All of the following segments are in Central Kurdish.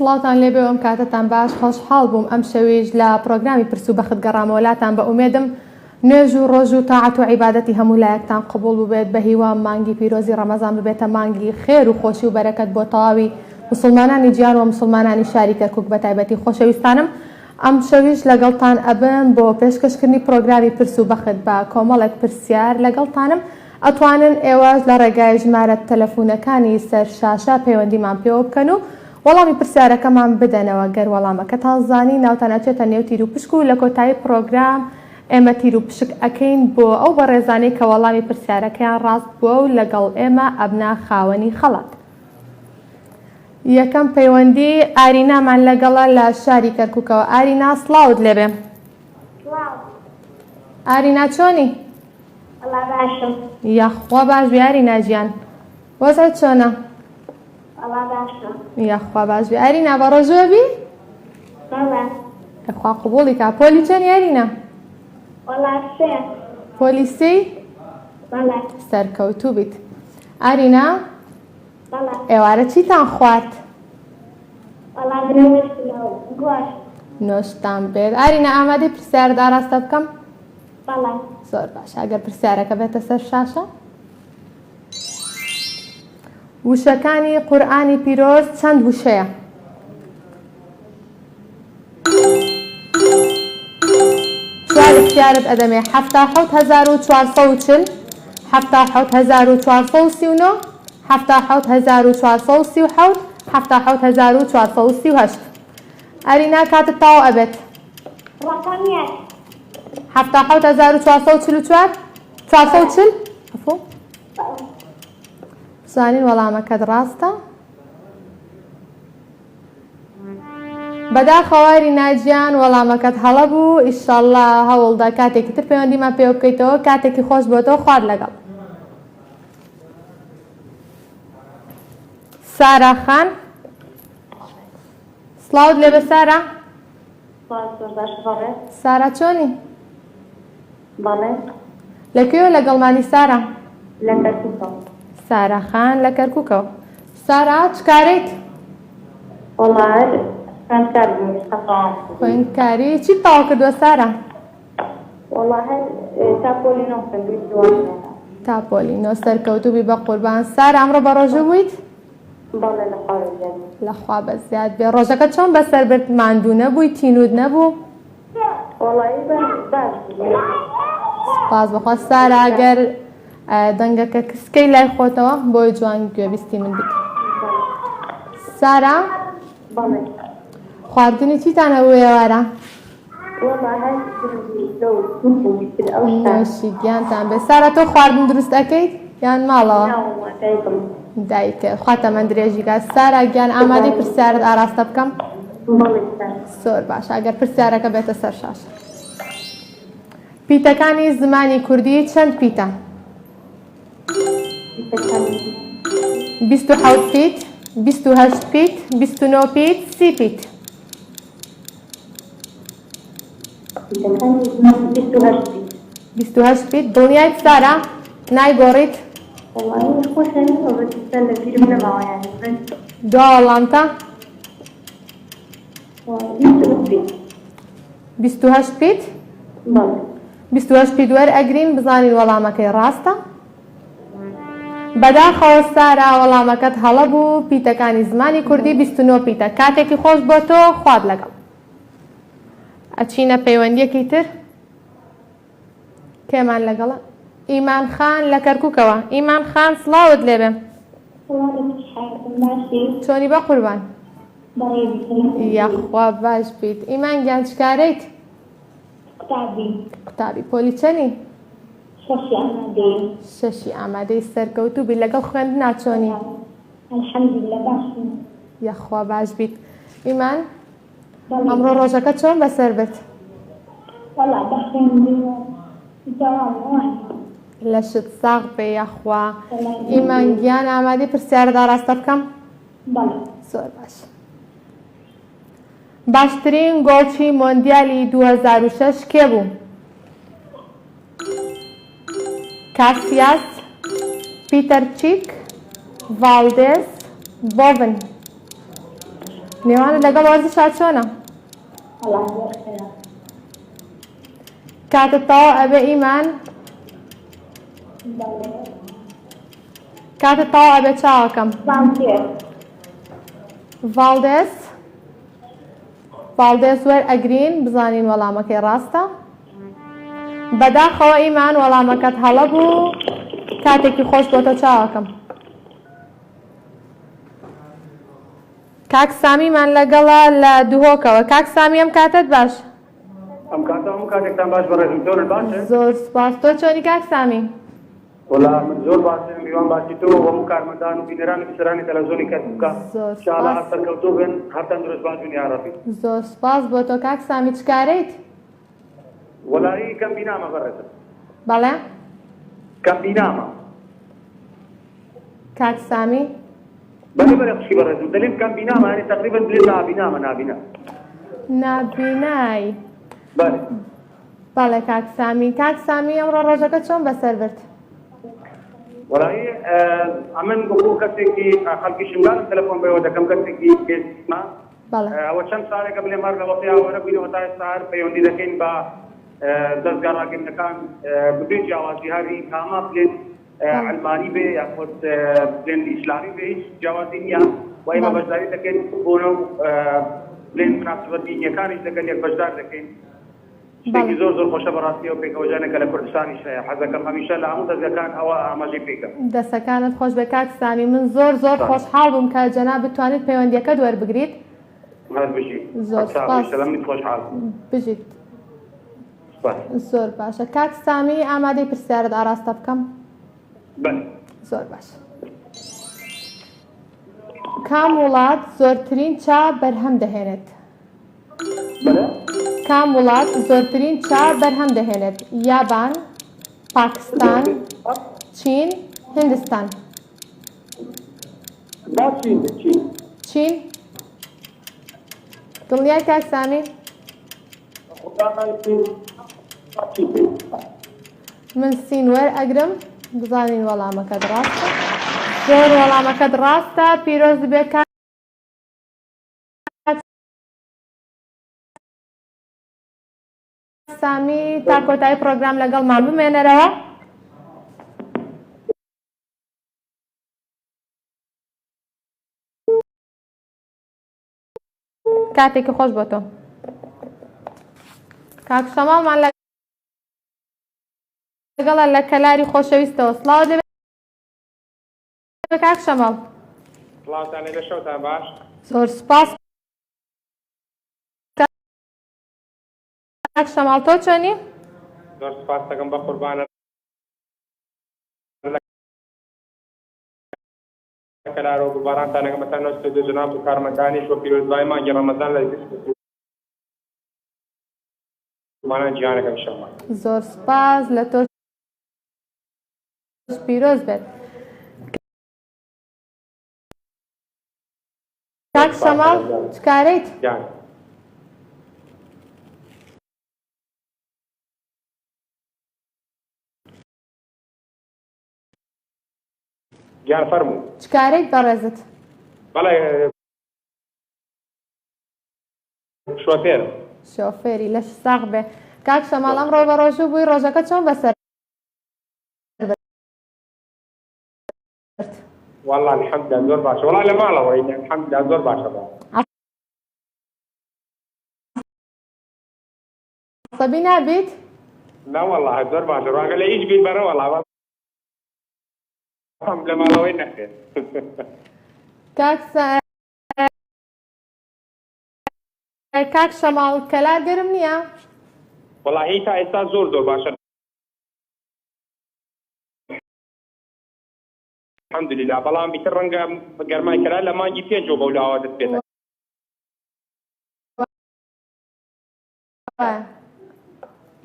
سڵاوتان لێبێ ئەم کاتتان باش خۆشحاڵ بووم ئەم شەویش لە پرۆگرامی پرس و بەخت گەڕامەوەلاتان بە ئومێدم نوێژ و ڕۆژ و تاعەت و عیبادەتی هەموو لایەکتان قبوڵ ببێت بە هیوام مانگی پیرۆزی ڕەمەزان ببێتە مانگی خێر و خۆشی و بەرەکەت بۆ تەواوی مسلمانانی جیهان و مسلمانانی شاری کەرکووک بە تایبەتی خۆشەویستانم ئەم شەویش لەگەڵتان ئەبم بۆ پێشکەشکردنی پرۆگرامی پرس و بەخت بە کۆمەڵێک پرسیار لەگەڵتانم ئەتوانن ئێوەش لە ڕێگای ژمارە تەلەفونەکانی سەر شاشە پەیوەندیمان پێوە بکەن و وەڵامی پرسیارەکەمان بدەنەوە گەر وەڵامەکەتان زانی ناوتان ئەچێتە نێو تیر و پشک و لە کۆتایی پرۆگرام ئێمە تیر و پشک ئەکەین بۆ ئەو بەڕێزانەی کە وەڵامی پرسیارەکەیان ڕاست بووە و لەگەڵ ئێمە ئەبنا خاوەنی خەڵات. یەکەم پەیوەندی ئارینامان لەگەڵە لە شاری کەرکووکەوە. ئارینا سڵاوت لێبێ. ئارینا چۆنی؟ باشم. یاخوا باش بێ ئارینا گیان. وەزعت چۆنە؟ باشم. یاخوا باش بێ. ئارینا بە ڕۆژوە بی؟ بەڵێ. یاخوا قبوڵی کا. پۆلی چۆنی ئارینا؟ سێ. پۆلی سێی؟ بەڵێ. سەرکەوتوو بیت. ئارینا؟ بەڵێ. ئێوارە چیتان خوارد؟ گۆشت. نۆشتان بێت. ئارینا ئامادەی پرسیارت ئاراستە بکەم؟ بەڵێ. زۆر باش. ئەگەر پرسیارەکە بێتە سەر شاشە. وشەکانی قورئانی پیرۆز چەند وشەیە؟ چوار اختیارت ئەدەمێ. 77440 77439 77437 77438. ئارینا کاتت تاوا ئەبێت. ڕقم یەک. 77444 440 عفو. زانین وەڵامەکەت ڕاستە؟ بەداخەوە ئارینا گیان وەڵامەکەت هەڵە بوو. ئیشەڵڵا هەوڵدا کاتێکی تر پەیوەندیمان پێوە بکەیتەوە. کاتێکی خۆش بۆتەوە. خوارد لەگەڵ. سارا خان سڵاوت لێبێ سارا. سارا چۆنی؟ بەڵێ. لەکوێوە لەگەڵمانی سارا؟ لە کەرکووکەوە. سارا خان لە کەرکووکەوە. سارا چ کارێت؟ وەڵای خوێندکار بووم. خوێندکاری چی تاوا کردووە سارا؟ وەڵای تاپۆلینۆ خوێندووی. تاپۆلینۆ سەرکەوتووبی بە قوربان. سارا ئەمڕۆ بە ڕۆژوو بوویت؟ بەڵێ لەخوا بەزیاد. لەخوا بەزیاد بێ. ڕۆژەکە چۆن بەسەر برد؟ ماندوو نەبووی؟ تینود نەبوو؟ وەڵای باش بوو. سپاس بەخوا. سارا ئەگەر دەنگەکە کسکەی لای خۆتەوە بۆی جوان گوێبیستی من بیت. سارا؟ بەڵێ. خواردنی چیتانە بوو ئێوارە؟ نوێشی گیانتان بێ. سارا تۆ خواردن دروست ئەەکەیت یان ماڵەوە؟ دایکە. خواتە من درێژی کات. سارا گیان ئامادەی پرسیارت ئاراستە بکەم؟ زۆر باش. ئەگەر پرسیارەکە بێتە سەر شاشە. پیتەکانی زمانی کوردی چەند پیتە؟ 27 پیت 28 پیت 29 پیت 30 پیت. 28 پیت. دڵنیایت سارا؟ نایگۆڕیت؟ دوا وەڵامتە؟ 28 پیت؟ 28 پیت وەرئەگرین بزانین وەڵامەکەی ڕاستە؟ بەداخەوە سارا وەڵامەکەت هەڵە بوو. پیتەکانی زمانی کوردی 29 پیتە. کاتێکی خۆش بۆ تۆ. خوارد لەگەڵ. ئەچینە پەیوەندیەکی تر. کێمان لەگەڵە؟ ئیمان خان لە کەرکووکەوە. ئیمان خان سڵاوت لێبێ. چۆنی بە قوربان؟ یاخوا باش بیت. ئیمان گیان چکارەیت؟ قوتابی. پۆلی چەنی؟ شەشی ئامادەی سەرکەوتوو بی. لەگەڵ خوێندنا چۆنی؟ الحەمدولillah باشم. یاخوا باش بیت. ئیمان ئەمڕۆ ڕۆژەکە چۆن بەسەر بێت؟ لە شت ساغ بێ. یاخوا. ئیمان گیان ئامادەی پرسیارت ئاراستە بکەم؟ زۆر باش. باشترین گۆڵچی مۆندیالی 2006 کێ بوو؟ کاسیاس، پیتەر چیک، ڤالدێز، بۆڤن. نێوانت لەگەڵ وەرزشا چۆنە؟ والله بخير. کاتت تەواو ئەبێ ئیمان؟ بله. کاتت تەواو ئەبێ چاوەکەم. بانكير. ڤالدێس وەرئەگرین بزانین وەڵامەکەی ڕاستە. بەداخەوە ئیمان وەڵامەکەت هەڵە بوو کاتێکی خۆش بۆتە چاوەکەم. کاک سامیمان لەگەڵە لە دوهۆکەوە. کاک سامی ئەم کاتت باش؟ ئەم کاتێکتان باش بەڕێزم زۆر باشە؟ زۆر سپاس. تۆ چۆنی کاک سامی؟ وەڵا من زۆر باشم، میوان باسی تۆ هەموو کارمەندان و بینەران و بیسەرانی تەلەڤیزۆنی کەسبکە ئینشاڵڵا هەر سەرکەوتوو بن، هەر تەندروست باشن یا ڕەبی. زۆر سپاس بۆ تۆ کاک سامی. چ کارەیت؟ وەڵایی کەم بینامە بەڕێزم. بەڵێ؟ کەم بینامە. کاک سامی؟ بەڵێ بەڵێ خوشکی بەڕێزم دەلێم کەم بینامە، یعنی تەقریبەن دلێ نابینامە نابینا. نابینای. بەڵێ. بەڵێ کاک سامی. کاک سامی ئەمڕۆ ڕۆژەکە چۆن بەسەر برد؟ وەڵایی ئەمن بۆ کەسێکی خەڵکی شنگالم تەلەفۆن بەوە دەکەم کەسێکی پێما. بەڵێ. ئەوە چەند ساڵێکە بڵێ مەڕ لەوە پیاوەرە بووینەوە تا ئێستا هەر پەیوەندی دەکەین بە دەستگا ڕاگەندەکان ببێ جیاوازی هەری کاما بڵێن ئەلمانی بێ یاخود بڵێن ئیسلامی بێ هیچ جیاوازی نییە و ئێمە بەشداری دەکەین بۆنەو بڵێن مناسبەت دینیەکانیش لەگەل یەک بەشدار دەکەین. شتێکی زۆر زۆر خۆشە بەڕاستی و پێکەوەژانێکە لە کوردستانیش هەیە. حەزەکەم هەمیشە لە هەموو دەستگاکان ئەوە ئاماژەی پێکەم. دەستەکانت خۆش بێ کاک سامی. من زۆر خۆشحاڵ بووم کە جەناب بتوانێت پەیوەندیەکەت وەربگریت. هەر بژیت. زۆر سپاس. سەلامت خۆشحاڵ بژیت. سپاس. زۆر باشە. کاک سامی ئامادەی پرسیارت ئاراستە بکەم؟ بەڵێ. زۆر باشە. کام وڵات زۆرترین چا بەرهەم دەهێنێت؟ بەڵێ. کام وڵات زۆرترین چا بەرهەم دەهێنێت؟ یابان، پاکستان، چین، هندستان. چین؟ دڵنیای کاک سامی؟ من سین وەرئەگرم بزانین وەڵامەکەت ڕاستە. زۆر وەڵامەکەت ڕاستە. پیرۆز بێت کاک سامی. تا کۆتایی پرۆگرام لەگەڵمان بمێنەرەوە. کاتێکی خۆش بۆ تۆ. کاک شەماڵمان لەگەڵە لە کەلاری خۆشەویستەوە. سڵاو دەبێت کاک شەماڵ. سڵاوتان لێ شەوتان باش. زۆر سپاس کاک شەماڵ. تۆ چۆنی؟ زۆر سپاس دەکەم بە قوربانە کەلارە و گوڵبارانتان ئەگەمەتان نوستێ دو جەناب و کارمەندانیش وە پیرۆزبای مانگی ڕەمەزان لە مانە جیهانەکەم شەمان. زۆر سپاس لە تۆ پیرۆز بێت. کاک شەماڵ چ کارەیت؟ گیان فەرموو. چ کارەیت بەڕێزت؟ بەڵێ شۆفێرم. شۆفێری لەش ساغ بێ. کاک شەماڵ ئەمڕۆ بە ڕۆژوو بووی ڕۆژەکە چۆن بەسەر؟ والله الحەمدولillah زۆر باشە. وەڵا لە ماڵەوەی الحەمدولillah زۆر باشە. عەسەبی نابیت؟ لا والله زۆر باشە. ڕاگە لە هیچ بیت بەرە وەڵا لە ماڵەوەی نەخێت. کاک شەماڵ کەلار گەرم نییە؟ وەڵا هی تا ئێستا زۆر باشە. الحەمدولillah بەڵام بیتر ڕەنگە گەرمای کەلار لە مانگی پێنجەوە بەولاوە دەست پێ دەکەن.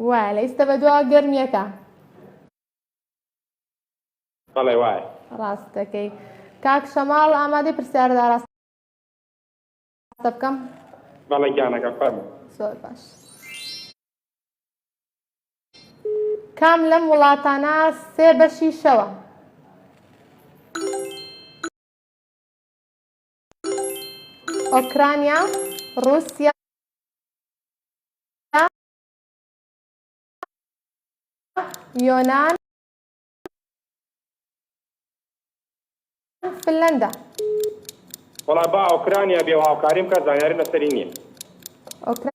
وایە لە ئێستا بەدوا گەرمیەکە. بەڵێ وایە. ڕاست دەکەی. کاک شەماڵ ئامادەی پرسیارت ئاراستە بکەم؟ بەڵێ گیانەکە فەرموو. زۆر باش. کام لەم وڵاتانە سێ بەشی شەوە؟ أوكرانيا، روسيا، يونان، فنلندا. والله با أوكرانيا بيوها كريم كزانياري نسريني. أوكرانيا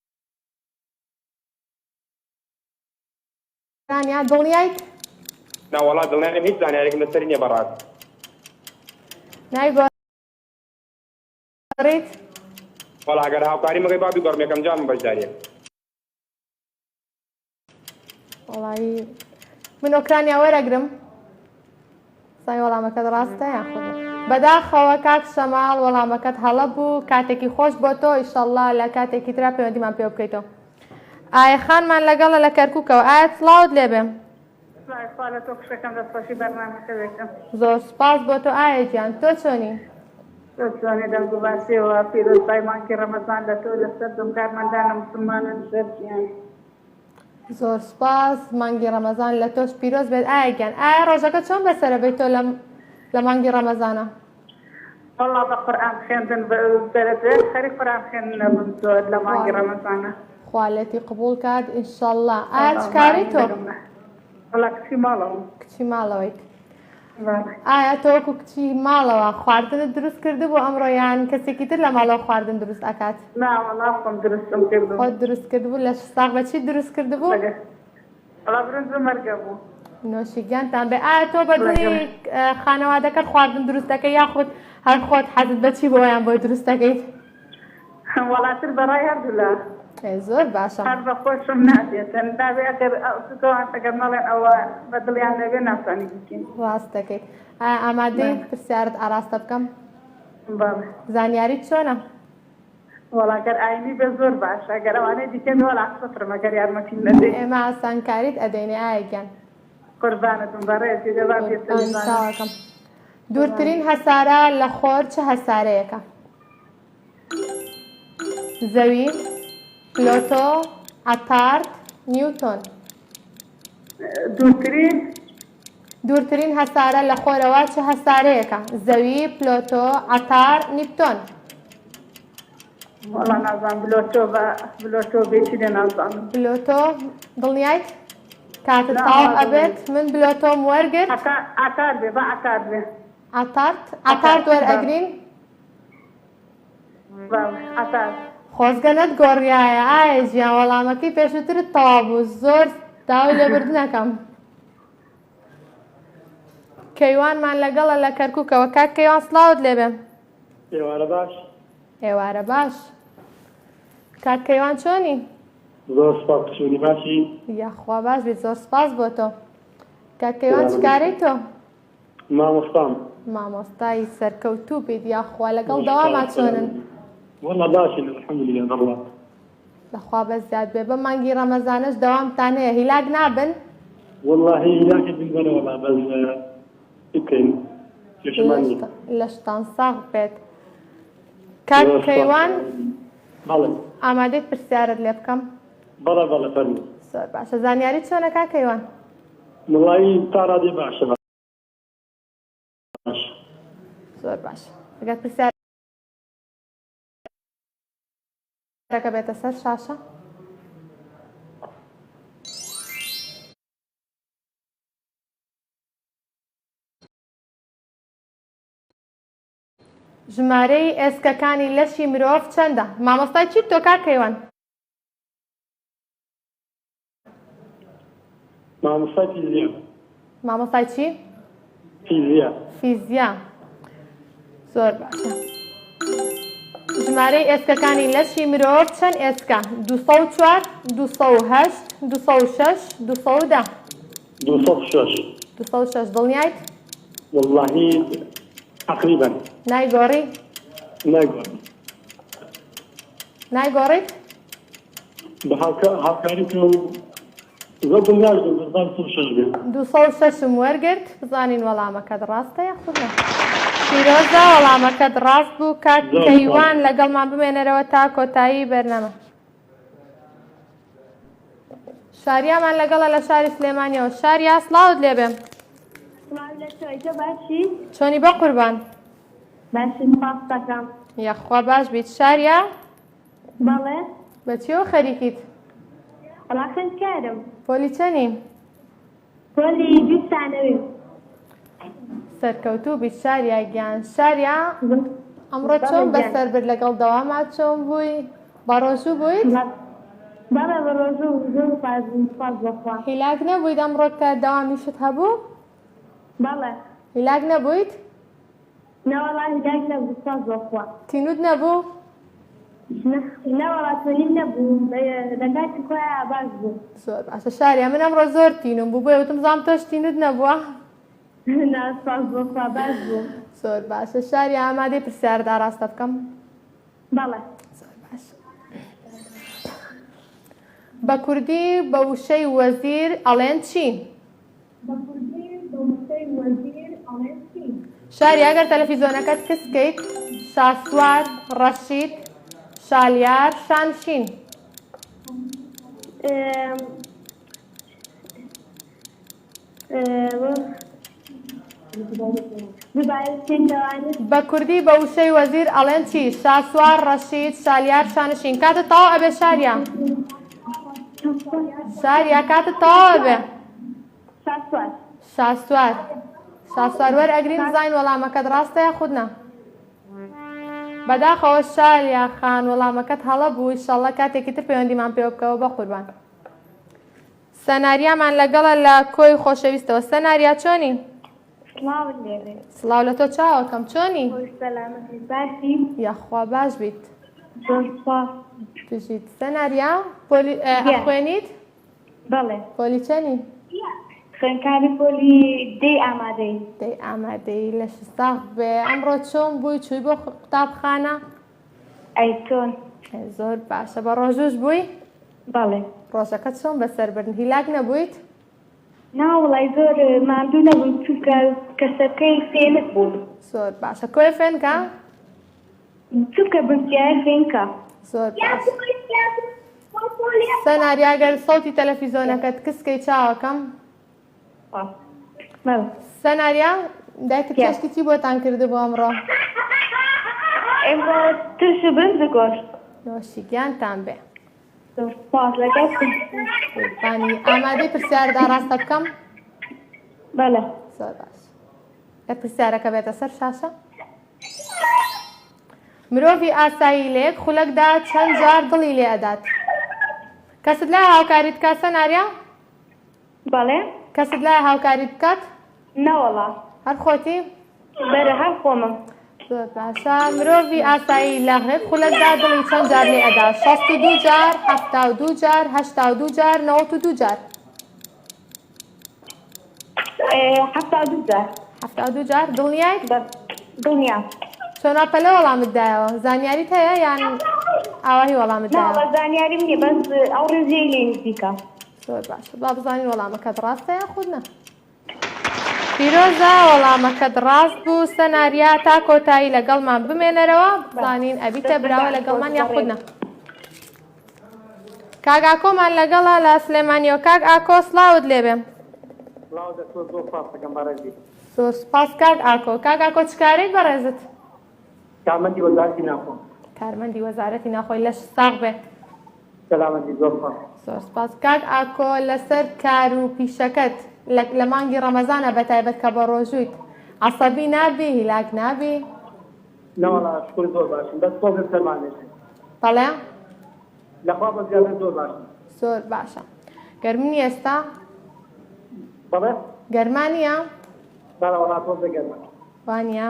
دڵنیایت؟ نا والله دڵنیام هیچ زانیارێک نسريني برات. نایگۆڕیت؟ والله ئەگەر هاوکاری مەکەی با بیگەڕمێکم جام بەشداریە. وڵی من ئۆکرانیا وەرەگرم. سای وەڵامەکەت ڕاستە یاخود بەداخەوە کاک شەماڵ وەڵامەکەت هەڵە بوو کاتێکی خۆش بۆ تۆ ئیشەڵڵا لە کاتێکی ترا پەیوەندیمان پێ بکەیتەوە. ئایا خانمان لەگەڵە لە کەرکووکەوە ئایا سڵاوت لێبێ؟ زۆر سپاس بۆ تۆ ئایا گیان تۆ چۆنی؟ دەتوانێت دەمگوباسیەوە پیرۆزبای مانگی ڕەمەزان لە تۆ لەسەر دڵ کارمەندانە مسلمانە سەرجیان. زۆر سپاس مانگی ڕەمەزان لە تۆش پیرۆز بێت ئایا گیان ئایا ڕۆژەکە چۆن بەسەرە بێت تۆ لە مانگی ڕەمەزانە؟ وەڵا بە قورئان خوێندن بەرەبێت خەریک قورئان خوێندن نەبم زۆر لە مانگی ڕەمەزانە. خوالەتی قبول کات ئینشەڵڵا. ئایا چ کاری تۆ؟ وەڵا کچی ماڵەوە. کچی ماڵەوەیت. ئایا تۆ وەکو کچی ماڵەوە خواردنت دروست کردبوو ئەمڕۆ یان کەسێکی تر لە ماڵەوە خواردن دروست ئەکات؟ نا وەڵا خۆم دروستم کردبوو. خۆت دروست کردبوو لە ساغ بەچی دروست کردبوو؟ وەڵا برنج مەرگە بوو. نۆشیگیانتان بێ. ئایا تۆ بەدڵی خانەوادەکەت خواردن دروست دەکەی یاخود هەر خۆت حەزت بەچی بۆیان بۆی دروست دەکەیت؟ وەڵاتر بەڕای هەردوولا. زۆر باشە. هەر بە خۆشم نادێتن دابێ ئەگەر مەڵێن ئەوە بەدڵیان نەبێ ناتوانی بکەین. ڕاست دەکەیت. ئایا ئامادەی پرسیارت ئاراستە بکەم؟ بەڵێ. زانیاریت چۆنە؟ وەڵاگەر ئاینی بێ زۆر باشە ئەگەر ئەوانەی دیکەمی وەڵا سەفرم ئەگەر یارمەتی نەدەی. ئێمە ئاسانکاریت ئەدەینێ ئایا گیان. قوربانتم بەڕێزی دەبا پێچاوەکەم. دوورترین هەسارە لە خۆر چه هەسارەیەکە؟ زەوی، پلۆتۆ، عەتارد، نیوتۆن. دوورترین هەسارە لە خۆرەوە چه هەسارەیەکە؟ زەوی، پلۆتۆ، عەتار، نیپتۆن. وەڵا نازانم بلۆتۆ بێتی لێ نازانم. بلۆتۆ دڵنیایت؟ کاتت تاو ئەبێت من بلۆتۆم وەرگرت. عەتار بێ بە عەتار بێ. عەتارد وەرئەگرین؟ عەتار. خۆزگە نەتگۆڕیایە ئایا ژیان وەڵامەکەی پێشووترت تەواو بوو زۆر داوای لێبوردنەکەم. کەیوانمان لەگەڵە لە کەرکووکەوە کاک کەیوان سڵاوت لێبێ. ئێوارە باش. ئێوارە باش. کاک کەیوان چۆنی؟ زۆر سپاس چۆنی باشی؟ یاخوا باش بیت زۆر سپاس بۆ تۆ. کاک کەیوان چ کارەی تۆ؟ مامۆستام. مامۆستای سەرکەوتوو بیت یاخوا لەگەڵ دەواما چۆنن؟ والله باشین الحەمدولillah دەڵڵا. لەخوا بە زیاد بێ بە مانگی ڕەمەزانش دەوامتان هەیە هیلاک نابن؟ والله هیلاکت بنبەنە والله بەس بکەین پێشمانی. لە شتان ساغ بێت. کاک کەیوان بەڵێ. ئامادەیت پرسیارت لێ بکەم؟ بەڵێ بەڵێ فەرموو. زۆر باشە. زانیاری چۆنە کاک کەیوان؟ وڵی تا ڕادێ باشە. زۆر باشە. ئەگەر پرسیارەکە بێتە سەر شاشە. ژمارەی ئێسکەکانی لەشی مرۆڤ چەندە؟ مامۆستای چیت تۆ کاک کەیوان؟ مامۆستای فیزیا. مامۆستای چی؟ فیزیا. فیزیا. زۆر باشە. ژمارەی ئێسکەکانی لەشی مرۆڤ چەند ئێسکە؟ 204 208 206 210. 206. 206 دڵنیایت؟ والله تقریبا. نایگۆڕی؟ نایگۆڕیت؟ بە هاوکاری کە زۆر دڵنیاشم 206 بێت. 206م وەرگرت بزانین وەڵامەکەت ڕاستە یاخود نە. پیرۆزە وەڵامەکەت ڕاست بوو. کاک کەیوان لەگەڵمان بمێنەرەوە تا کۆتایی بەرنامە. شاریامان لەگەڵە لە شاری سلێمانیەوە. شاریا سڵاوت لێبێ. سڵاو لە تۆی تۆ باشی؟ چۆنی بە قوربان؟ باشی سپاس دەکەم. یاخوا باش بیت شاریا بەڵێ بە چیەوە خەریکیت؟ وەڵا خوێندکارم پۆلی چەنی؟ پۆلی بیستانەوێ سەرکەوتوو بیت شاریا گیان. شاریا ئەمڕۆ چۆن بەسەر برد لەگەڵ دەواما چۆن بووی؟ بەڕۆژوو بوویت؟ بەڵێ بە ڕۆژوو زۆر سپاس بەخوا. هیلاک نەبوویت ئەمڕۆ کە دەوامیشت هەبوو؟ بەڵێ هیلاک نەبوویت؟ نەوەڵا هیداک نەبوو سپاس بەخوا. تینود نەبوو؟ نەوەڵا تۆنی نەبوو لە کاتی خۆیان باش بوو. زۆر باشە شاریا من ئەمڕۆ زۆر تینوم بوو بۆیە وتم زانم تۆش تینود نەبووە؟ نا سپاس بەخوا باش بوو. زۆر باشە شاریا ئامادەی پرسیارت ئاراستە بکەم؟ بەڵێ زۆر باش. بە کوردی بە وشەی وەزیر ئەڵێن چی؟ شاریا ئەگەر تەلەڤیزۆنەکەت کەس بکەیت شاسوار، ڕەشید، شالیار، شانشین. بە کوردی بە وشەی وەزیر ئەڵێن چی؟ شاسوار، ڕەشید، شالیار، شانشین. کاتت تەواو ئەبێ شاریا. شاریا کاتت تەواو ئەبێ. شاسوار. شاسوار وەرئەگرین بزانین وەڵامەکەت ڕاستە یان خودنا. بەداخەوە شاریا خان وەڵامەکەت هەڵە بوو ئینشەڵڵا کاتێکی تر پەیوەندیمان پێوە بکەوە بە قوربان. سەناریامان لەگەڵە لە کۆی خۆشەویستەوە. سەناریا چۆنی؟ سڵاوت لێبێ. سڵاو لە تۆ چاوەکەم چۆنی؟ سەلامەتی باشی. یاخوا باش بیت. زۆر سپاس. بژیت. سەناریا خوێنیت؟ بەڵێ پۆلی چەنی؟ خوێندکاری پۆلی دەی ئامادەی. دەی ئامادەی لە شستاخ بێ. ئەمڕۆ چۆن بووی چووی بۆ قوتابخانە؟ ئەی چۆن؟ زۆر باشە. بە ڕۆژوش بووی؟ بەڵێ. ڕۆژەکەت چۆن بەسەر بردن؟ هیلاک نەبوویت؟ ناوەڵای زۆر ماندوو نەبووم چونکە کەسەکەی فێنت بوو. زۆر باشە. کۆی فێنکە؟ چونکە برسیایە فێنکە. زۆر باش. سەناریا ئەگەر سەوتی تەلەڤیزۆنەکەت کسکەی چاوەکەم؟ بەڵێ. سەناریا دایکت کەشتی چی بۆتان کردبوو ئەمڕۆ؟ ئێمە ترش و برنج و گۆشت. نۆشی گیانتان بێ. زۆر سپاس لەگەڵ قوربانی. ئامادەی پرسیارت ئاراستە بکەم؟ بەڵێ. زۆر باش. لە پرسیارەکە بێتە سەر شاشە. مرۆڤی ئاسایی لێک خولەکدا چەند جار دڵی لێ ئەدات؟ کەست لای هاوکاریت بکات سەناریا؟ بەڵێ. کەست لای هاوکاریت بکات؟ نەوەڵا. هەر خۆتی؟ بەرە هەر خۆمم. زۆر باشە. مرۆڤی ئاسایی لەغێک خولەکدا دڵی چەند جار لێ ئەدا؟ 62 جار، 72 جار، 82 جار، 92 جار. 72 جار. 72 جار. دڵنیایت؟ دڵنیا. چۆنا پەلە وەڵامت دایەوە؟ زانیاریت هەیە یان ئاواهی وەڵامت دایەوە؟ ناوە زانیاریم نییە بەس ئەو ڕێزیەی لێ نزیکە. زۆر باشە. با بزانین وەڵامەکەت ڕاستە یان خودنا. پیرۆزە وەڵامەکەت ڕاست بوو. سەناریا تا کۆتایی لەگەڵمان بمێنەرەوە بزانین ئەبیتە براوە لەگەڵمان یان خودنا. کاک ئاکۆمان لەگەڵا لە سلێمانیەوە. کاک ئاکۆ سڵاوت لێبێ. زۆر سپاس کاک ئاکۆ. کاک ئاکۆ چ کارێک بەڕێزت؟ کارمەندی وەزارەتی ناخۆ. کارمەندی وەزارەتی ناخۆی لە شستاخ بێ. سەلامەتی زۆر سپاس. زۆر سپاس. کاک ئاکۆ لەسەر کار و پیشەکەت لە مانگی ڕەمەزانە بەتایبەت کە بە ڕۆژوویت عەسەبی نابی؟ هیلاک نابی؟ نەوەڵا شکر زۆر باشم بەس خۆزم سەلمانێشم. بەڵێ؟ لەخوا بە زیادە زۆر باشم. زۆر باشە. گەرمنی ئێستا؟ بەڵێ؟ گەرمانیە؟ بەڵێ وەڵا تۆزە گەرمە. وانیە؟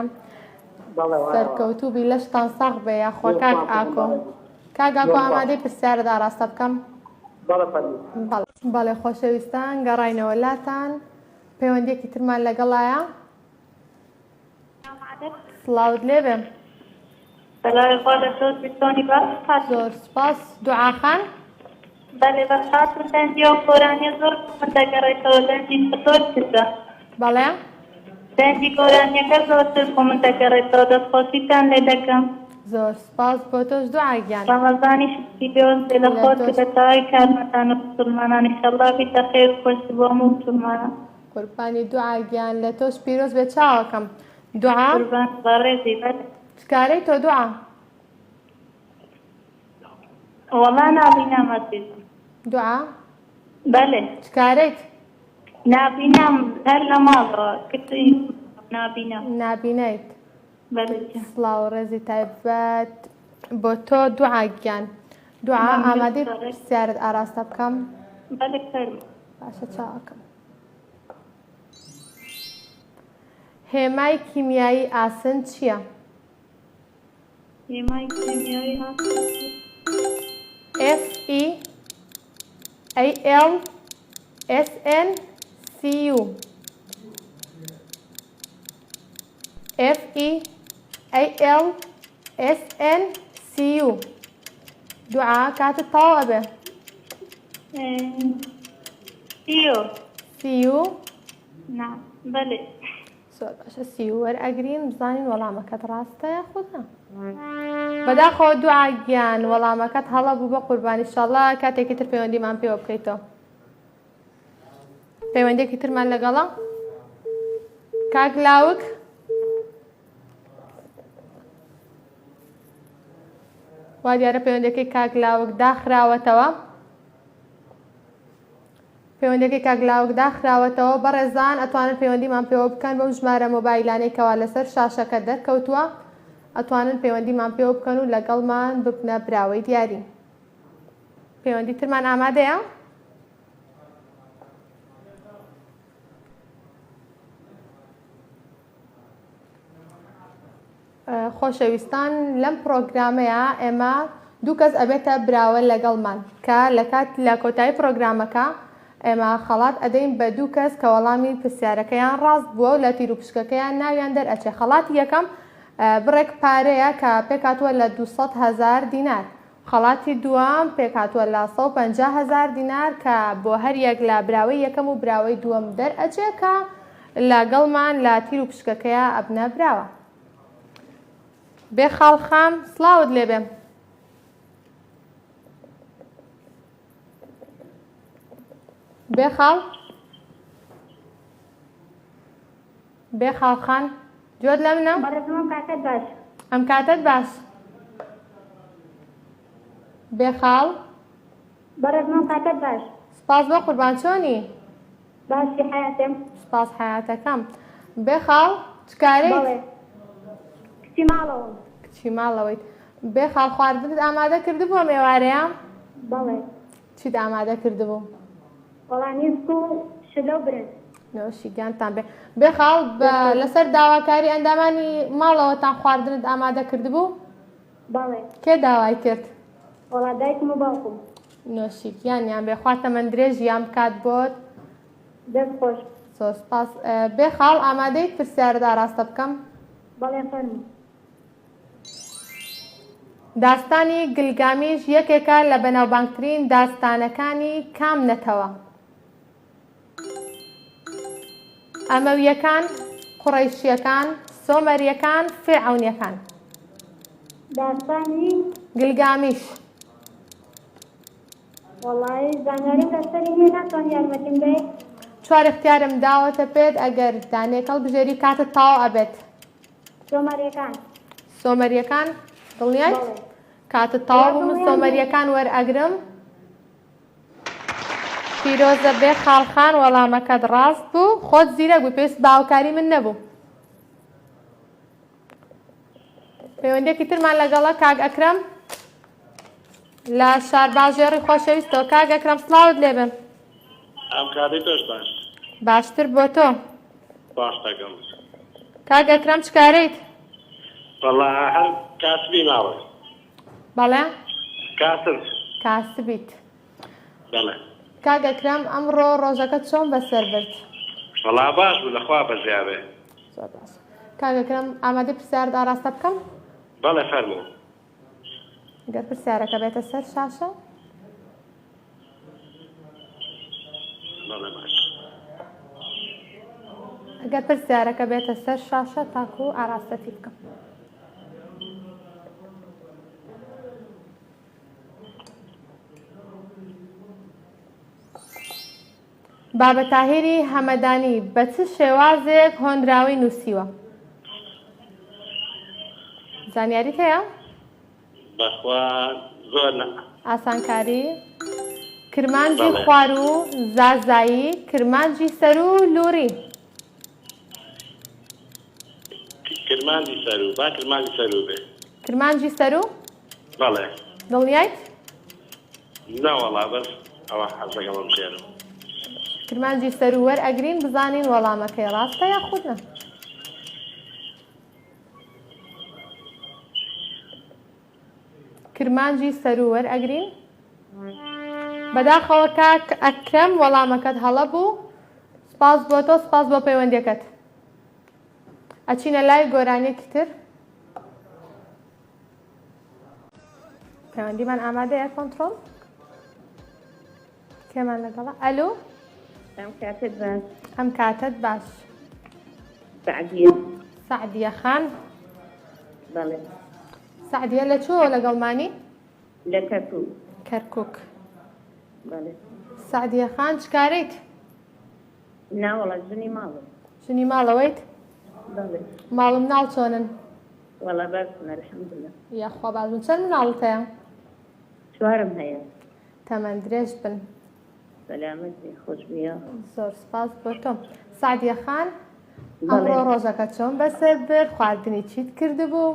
بەڵێ وایە. سەرکەوتوو بی لەشتان سەخ بێ یاخوا کاک ئاکۆ. کاک ئاکۆ ئامادەی پرسیارت ئاراستە بکەم؟ بەڵێ فەرموو. بەڵێ خۆشەویستان گەڕاینەوە لاتان. پەیوەندیەکی ترمان لەگەڵایە؟ سڵاوت لێبێ. بەلای خۆ لە تۆ بیستۆنی باش. زۆر سپاس. دوعاخان؟ بەڵێ بەس هاتم دەنجی و قۆرانیە زۆر من دەگەڕێتەوە دەنجی زۆر چتە. بەڵێ؟ دەنجی گۆرانیەکە زۆرتر بۆ من دەگەڕێتەوە دەستخۆشیتان لێ دەکەم. زۆر سپاس بۆ تۆش دوعاگیان. ڕەمەزانی شتی پێوەستێ لە خۆت بەتەوای کارمەندان و مسلمانان ئینشەڵڵا بیتە خێر و خۆشی بۆ هەموو مسلمانان. قوربانی دوعاگیان لە تۆش پیرۆز بێ چاوەکەم. دوعا؟ قوربان بەڕێزی بەر. چ کارەی تۆ دوعا؟ والله نابینام عزیزم. دوعا بله. چکارێت؟ نابینام هەر لە ماڵەوە کتی نابینام. نابینیت. بله. سڵاو ڕێزی تایبەت بۆ تۆ دوعا گیان. دوعا ئامادەی پرسیارت ئاراستە بکەم؟ بله فەرمو. باشە چاوەکەم. هێمای کیمیایی ئاسن چییە؟ هێمای کیمیایی هاتن. FEALSNCU FEALSNCU دوعا کاتت تەواو ئەبێ. CU نعم بله. زۆر باشە CU وەرئەگرین بزانین وەڵامەکەت ڕاستە یان خۆتە. بەداخەوە دوعا گیان وەڵامەکەت هەڵە بوو بە قوربانی ئینشاڵڵا کاتێکی تر پەیوەندیمان پێوە بکەیتەوە. پەیوەندێکی ترمان لەگەڵە؟ کاک لاوک وا دیارە پەیوەندەکەی کاک لاوک داخراوەتەوە. پەیوەندەکەی کاک لاوک داخراوەتەوە. بەڕێزان ئەتوانن پەیوەندیمان پێوە بکەن بەم ژمارە مۆبایلانەی کەوا لەسەر شاشەکە دەرکەوتووە. ئەتوانن پەیوەندیمان پێوە بکەن و لەگەڵمان ببنە براوەی دیاری. پەیوەندی ترمان ئامادەیە؟ خۆشەویستان لەم پرۆگرامەیە ئێمە دوو کەس ئەبێتە براوە لەگەڵمان کە لە کۆتایی پرۆگرامەکە ئێمە خەڵات ئەدەین بە دوو کەس کە وەڵامی پرسیارەکەیان ڕاست بووە و لە تیر و پشکەکەیان ناویان دەرئەچێ. خەڵاتی یەکەم بڕێک پارەیە کە پێکاتوە لە 200,000 دینار. خەڵاتی دووەم پێکاتوە لە 150,000 دینار کە بۆ هەر یەک لە براوەی یەکەم و براوەی دووەم دەرئەچێ کە لەگەڵمان لە تیر و پشکەکەیە ئەبنە براوە. بێ خاڵخام سڵاوت لێبێ. بێ خاڵخان جۆت لە منە؟ بەڕێزمەم کاتت باش. ئەم کاتت باش. بێ خاڵ بەڕێزمەم کاتت باش. سپاس بۆ قوربان چۆنی؟ باشی حیاتم. سپاس حیاتەکەم. بێ خاڵ چکارەیت؟ بەڵێ. کچی ماڵەوە. کچی ماڵەوەیت. بێ خاڵ خواردنت ئامادە کردبووە ئێوارەیە؟ بەڵێ. چیت ئامادە کردبوو؟ وەڵانیسک و شلە و برنج. نەوەشی گیانتان بێ. بێ خاڵ لەسەر داواکاری ئەندامانی ماڵەوەتان خواردنت ئامادە کردبوو؟ بەڵێ. کێ داوای کرد؟ وەڵا دایکم و باوکم. نۆشی گیانیان بێ خواتە من درێژیان بکات بۆت. دەست خۆش. سپاس. بێ خاڵ ئامادەیت پرسیارت ئاراستە بکەم؟ بەڵێ فەرموو. داستانی گلگامیش یەکێکە لە بەناوبانگترین داستانەکانی کام نەتەوە؟ ئەمەویەکان، قوڕەیشیەکان، سۆمەریەکان، فێعەونیەکان. داستانی گلگامیش. وەڵای زانیاریم لەسەری نییە ناتوان یارمەتیم بدەیت؟ 4 اختیارم داوەتە پێت ئەگەر دانێکەڵ بژێری کاتت تاو ئەبێت. سۆمەریەکان. سۆمەریەکان دڵنیایت؟ کاتت تاو بوو من سۆمەریەکان وەرئەگرم. پیرۆزە بێ خاڵخان وەڵامەکەت ڕاست بوو. خۆت زیرەک بوو پێویست باوکاری من نەبوو. پەیوەندێکی ترمان لەگەڵە کاک ئەکرەم لە شارباژێڕی خۆشەویستەوە. کاک ئەکرەم سڵاوت لێبێ. ئەم کاتی پێش باش. باشتر بۆ تۆ. باش دەکەم. کاک ئەکرەم چکارەیت؟ وەڵا هەر کاسبی ماوە. بەڵێ؟ کاسب. کاسبیت. بەڵێ. کاک ئەکرەم ئەمڕۆ ڕۆژەکەت چۆن بەسەر برد؟ وەڵا باش بوو لەخوا بەزیابێ. زۆر باش. کاک ئەکرەم ئامادەی پرسیارت ئاراستە بکەم؟ بەڵێ فەرموو. گەر پرسیارەکە بێتە سەر شاشە؟ بەڵێ باش. ئەگەر پرسیارەکە بێتە سەر شاشە تاکو ئاراستەتی بکەم. بابە تاهیری هەمەدانی بە چ شێوازێک هۆنراوی نووسیوە؟ زانیاریت هەیە؟ بەخوا زۆر ئاسانکاری کرمانجی خوار و زازایی کرمانجی سەر و لووڕی کرمانجی سەرو با کرمانجی سەرو بێ کرمانجی سەر و بەڵێ دڵنیایت ناوەڵا بەس ئەوە حەزەکەمە بخێنم کرمانجی سەر و وەرئەگرین بزانین وەڵامەکەی ڕاستە یا خودنە کرمانجی سەر و وەرئەگرین بەداخەوە کاک ئەکرەم وەڵامەکەت هەڵە بوو سپاس بۆ تۆ سپاس بۆ پەیوەندیەکەت ئەچینە لای گۆرانیەکی تر پەیوەندیمان ئامادەیە کۆنتڕۆڵ کێمان لەگەڵە ئەلو ئەم کاتت باش ئەم کاتت باش سعدیە سعدیە خان بەڵێ سعدیە لە چۆ لەگەڵمانی لە کەرکووک کەرکووک بەڵێ سعدیە خان چ کارێت ناوەڵە ژنی ماڵم ژنی ماڵەوەیت بەڵێ ماڵم ناو چۆنن وەڵا باشن ئەلحەمدولیلا یاخوا بازم چەند مناڵت هەیە چوارم هەیە تەمەند درێژ بن سەلامەتی خۆشبیە زۆر سپاس بۆ تۆ سعدیە خان ئەمڕۆ ڕۆژەکە چۆن بەسەر برد خواردنی چیت کردبوو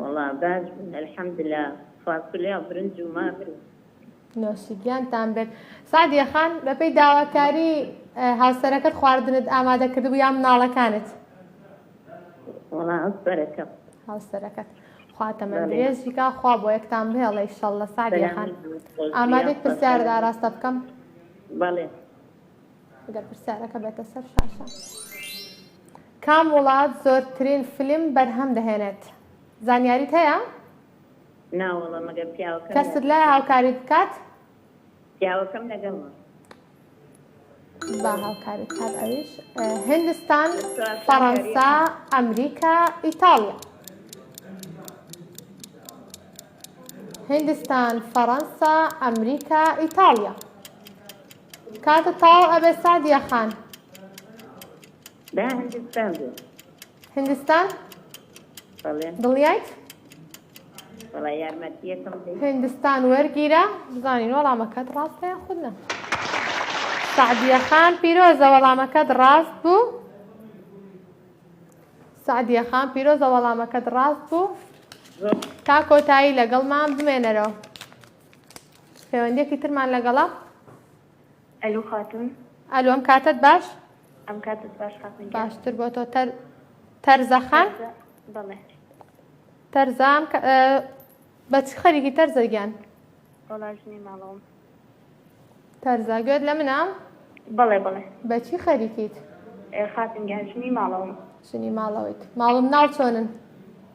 وەڵا باش بن ئەلحەمدولیلا فاسولیا برنج و مابرد نۆشیگیانتان بێت سعدیە خان بەپێی داواکاری هاوسەرەکەت خواردنت ئامادە کردبوو یا مناڵەکانت وەڵا ئەسبەرەکەم هاوسەرەکەت خواتەمە درێژیکا خوا بۆ یەکتان بهێڵە ئیشەڵڵە سعدیە خان ئامادەیت پرسیارت ئاراستە بکەم بەڵێ ئەگەر پرسیارەکە بێتە سەر شاشە کام وڵات زۆرترین فیلم بەرهەم دەهێنێت زانیاریت هەیە ناوەڵە مەگەر پیاوەکەم کەست لای هاوکاریت بکات پیاوەکەم لەگەڵمە با هاوکاریت کات ئەویش هندستان فەڕەنسا ئەمریکا ئیتاڵیا هندستان فەڕەنسا ئەمریکا ئیتاڵیا کاتە تاو ئەبێ سعدیە خان دا هندستان بێ هندستان بەڵێ دڵیایت وەڵا یارمەتیەکەم دەی هندستان وەرگیرە بزانین وەڵامەکەت ڕاستە یان خودنە سعدیە خان پیرۆزە وەڵامەکەت ڕاست بوو سعدیە خان پیرۆزە وەڵامەکەت ڕاست بوو تا کۆتایی لەگەڵمان بمێنەرەوە پەیوەندیەکی ترمان لەگەڵە ئەلو خاتون ئەلو ئەم کاتت باش ئەم کاتت باش خاتون باشتر بۆ تۆ تەرزە خان بەڵێ تەرزام بە چ خەریکی تەرزەگیان وەڵا ژنی ماڵەوەم تەرزا گوێت لە منە بەڵێ بەڵێ بە چی خەریکیت خاتنگیان ژنی ماڵەوەم شنی ماڵەوەیت ماڵم ناو چۆنن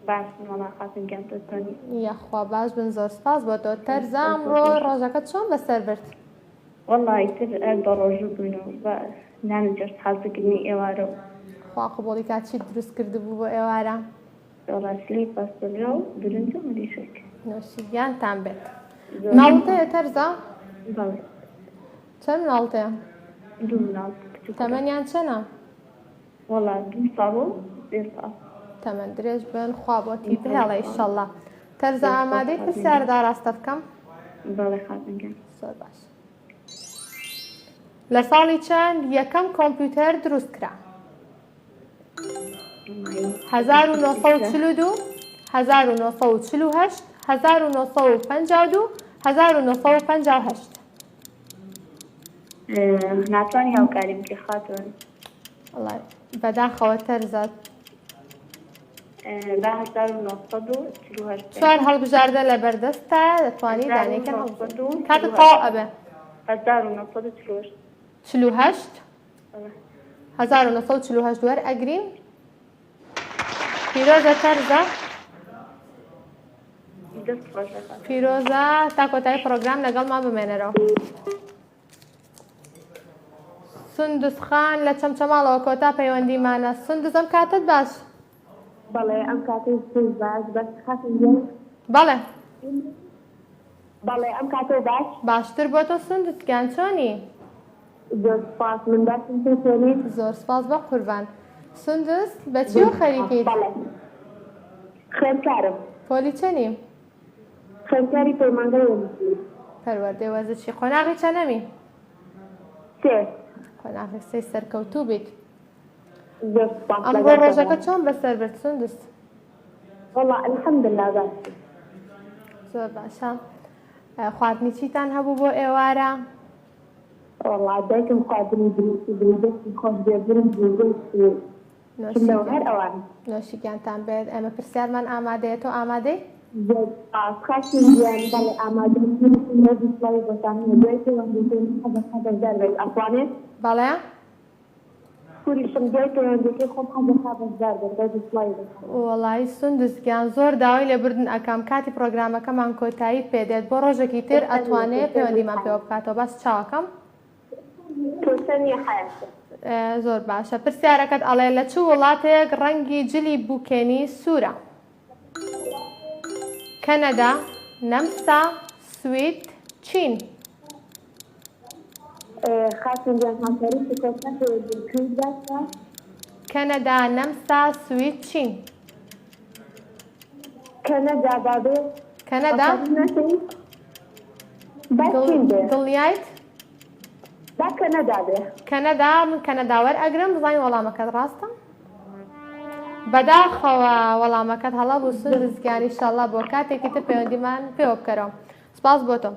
باش وەڵا خاتنگیان تۆنی یاخوا باش بن زۆر سپاس بۆ تۆ تەرزا ئەمڕۆ ڕۆژەکەت چۆن بەسەر برد وەڵی تر بە ڕۆژوو بووینەوە بە نانجەست حەزەکردنی ئێوارە و خوا قبوڵی کات چی دروست کردبوو بۆ ئێوارە وەڵا سلی پاستۆلیا و برنج و مریشک نوشیگیانتان بێت ناڵتەیە تەرزا بەڵێ چەند ناڵتەیە دوو مناڵ تەمەنیان چەنە وەڵا 2 ساڵ و 3 ساڵ تەمەند درێژ بن خوا بۆتی بهێڵە ئیشەڵڵا تەرزا ئامادەی پرسیاردا ڕاستە بکەم بەڵێ خاتنگیان زۆر باش لە ساڵی چەند یەکەم کۆمپیوتەر دروست کرا 1942 1948 1952 1958 ناتوانانی هاوکاریم کرد خاتون وڵای بەداخەوە تەرزات 1948 چوار هەڵبژاردە لە بەردەستە دەتوانی دانێکە کاتت تەواو ئەبێ 1948 48 1948 وەرئەگرین پیرۆزە تەرزە پیرۆزە تا کۆتایی پرۆگرام لەگەڵمان بمێنەرەوە سندوس خان لە چەمچەماڵەوە کۆتا پەیوەندیمانە سندوس ئەم کاتت باش بەڵێ ئەم کاتەی باش بەس خاتنگیان بەڵێ بەڵێ ئەم کاتەی باش باشتر بۆ تۆ سندوسگیان چۆنی زۆر سپاس من باشم تۆ چۆنیت زۆر سپاس بە قوربان سندوس بەچی و خەریکیت بەڵێ خێرکارم پۆلی چەنی خوێندکاری پەیمانگەی وەنووسی. پەروەردەی وەرزشی قۆناغی چەندەمی؟ 3. قۆناغی 3 سەرکەوتوو بیت. زۆر سوپاس. ئەمڕۆ ڕۆژەکە چۆن بەسەر برد سوندس؟ والله الحەمدلله باسی. زۆر باشە. خواردنی چیتان هەبوو بۆ ئێوارە؟ والله دایکم خواردنی دروستی دەستی خۆش بێبرم بێ هەر ئەوان. نۆشیگیانتان بێت. ئێمە پرسیارمان ئامادەیە، تۆ ئامادەی؟ زۆر سوپاس. خاشم گیان بەڵێ ئامادەم نەدیسڵی بۆتان دوای پەیوەندیەکەی حەزەکە بێت ئەتوانێت؟ بەڵێ؟ کوریشم دوای پەیوەندیەکەی خۆم حەزەکە بەشدار بێت دوای دیسڵی بۆتان. وەڵی سوندسگیان زۆر داوای لێبوردن ئەکەم کاتی پرۆگرامەکەمان کۆتایی پێدێت بۆ ڕۆژێکی تر ئەتوانێت پەیوەندیمان پێوە بکاتەوە. باس چاوەکەم؟ تووسەنی حیاتە. زۆر باشە. پرسیارەکەت ئەڵێ لە چ وڵاتێک ڕەنگی جلی بوکێنی سوورە؟ کەنەدا، نەمسا، سوید، چین. خاشم گیان هاوکاری سکۆتە پەیوەندیەکەی باشە. کەنەدا، نەمسا، سوید، چین. کەنەدا بابێ. کەنەدا؟ دڵنیایت؟ با کەنەدا بێ. کەنەدا من کەنەدا وەرئەگرم بزانین وەڵامەکەت ڕاستە؟ بەداخەوە وەڵامەکەت هەڵا بوو سوندسگیان ئینشەڵڵا بۆ کاتێکی تر پەیوەندیمان پێوە بکەرەوە. سپاس بۆ تۆ.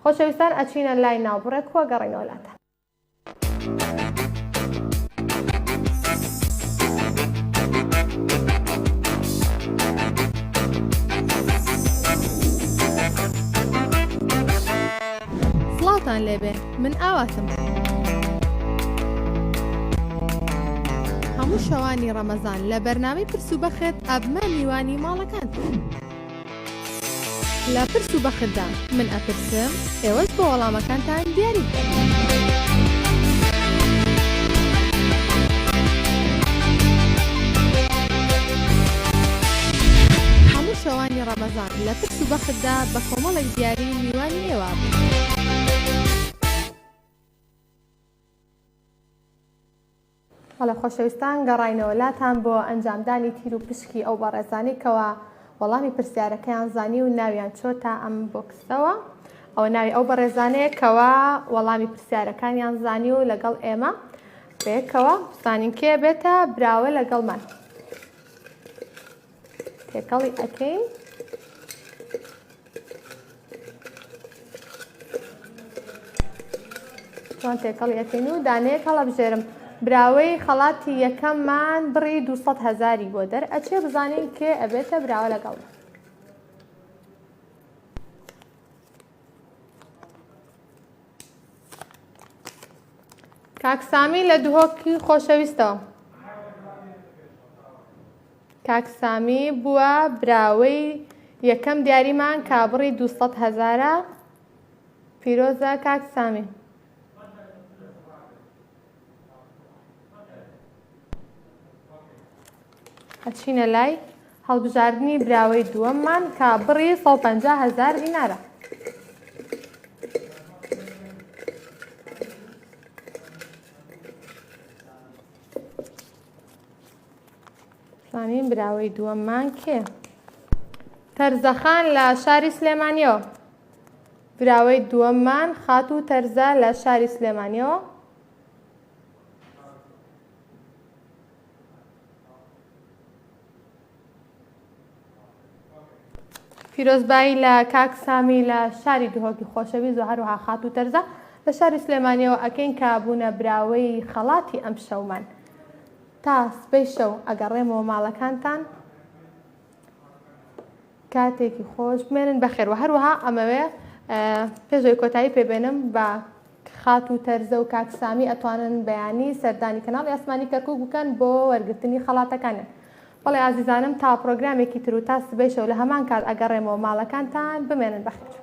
خۆشەویستان ئەچینە لای ناوبڕێک و گەڕینەوە لاتە. سڵاوتان لێبێ، من ئاواتم. هەموو شەوانی ڕەمەزان لە بەرنامەی پرس و بەخت ئەبمە میوانی ماڵەکان. لە پرس و بەختدا من ئەپرسم، ئێوەش بۆ وەڵامەکانتان دیاری بکەن. هەموو شەوانی ڕەمەزان لە پرس و بەختدا بە کۆمەڵێک دیاری میوانی ئێوە بن. وەڵە خۆشەویستان گەڕاینەوە لاتان بۆ ئەنجامدانی تیر و پشکی ئەو بەڕێزانەی کەوە وەڵامی پرسیارەکەیان زانی و ناویان چۆتە ئەم بۆکسەوە. ئەوە ناوی ئەو بەڕێزانەیە کەوە وەڵامی پرسیارەکانیان زانی و لەگەڵ ئێمە بەیەکەوە زانین کێ بێتە براوە لەگەڵمان. تێکەڵی ئەکەین. چۆن تێکەڵی ئەکەین و دانەیەک هەڵەبژێرم. براوەی خەڵاتی یەکەممان بڕی 200,000 بۆ دەر ئەچێ بزانین کێ ئەبێتە براوە لەگەڵ. کاکسامی لە دوهۆکی خۆشەویستەوە. کاکسامی بووە براوەی یەکەم دیاریمان کابڕی 200,000. پیرۆزە کاکسامی. ئەچینە لای هەڵبژاردننی براوەی دووەممان کە بڕی 150,000 دینارە. زانین براوەی دووەممان کێ؟ تەرزەخان لە شاری سلێمانیەوە. براوەی دووەممان خات و تەرزە لە شاری سلێمانیەوە. پیرۆزبایی لە کاکسامی لە شاری دوهۆکی خۆشەویست و هەروها خات و تەرزە لە شاری سلێمانیەوە ئەکەین کە بوونە براوەی خەڵاتی ئەم شەومان. تا سبەی شەو ئەگەڕێمەوە ماڵەکانتان کاتێکی خۆش بمێنن بەخێر و هەروەها ئەمەوێ پێشەوەی کۆتایی پێبێنم بە خات و تەرزە و کاکسامی ئەتوانن بەیانی سەردانی کەناڵی ئاسمانی کەرکووک بکەن بۆ وەرگرتنی خەڵاتەکانیان. بەڵێ ئازیزانم تا پرۆگرامێکی تر و تا سبەی شەو لە هەمان کات ئەگەڕێمەوە ماڵەکانتان بمێنن بەخێر.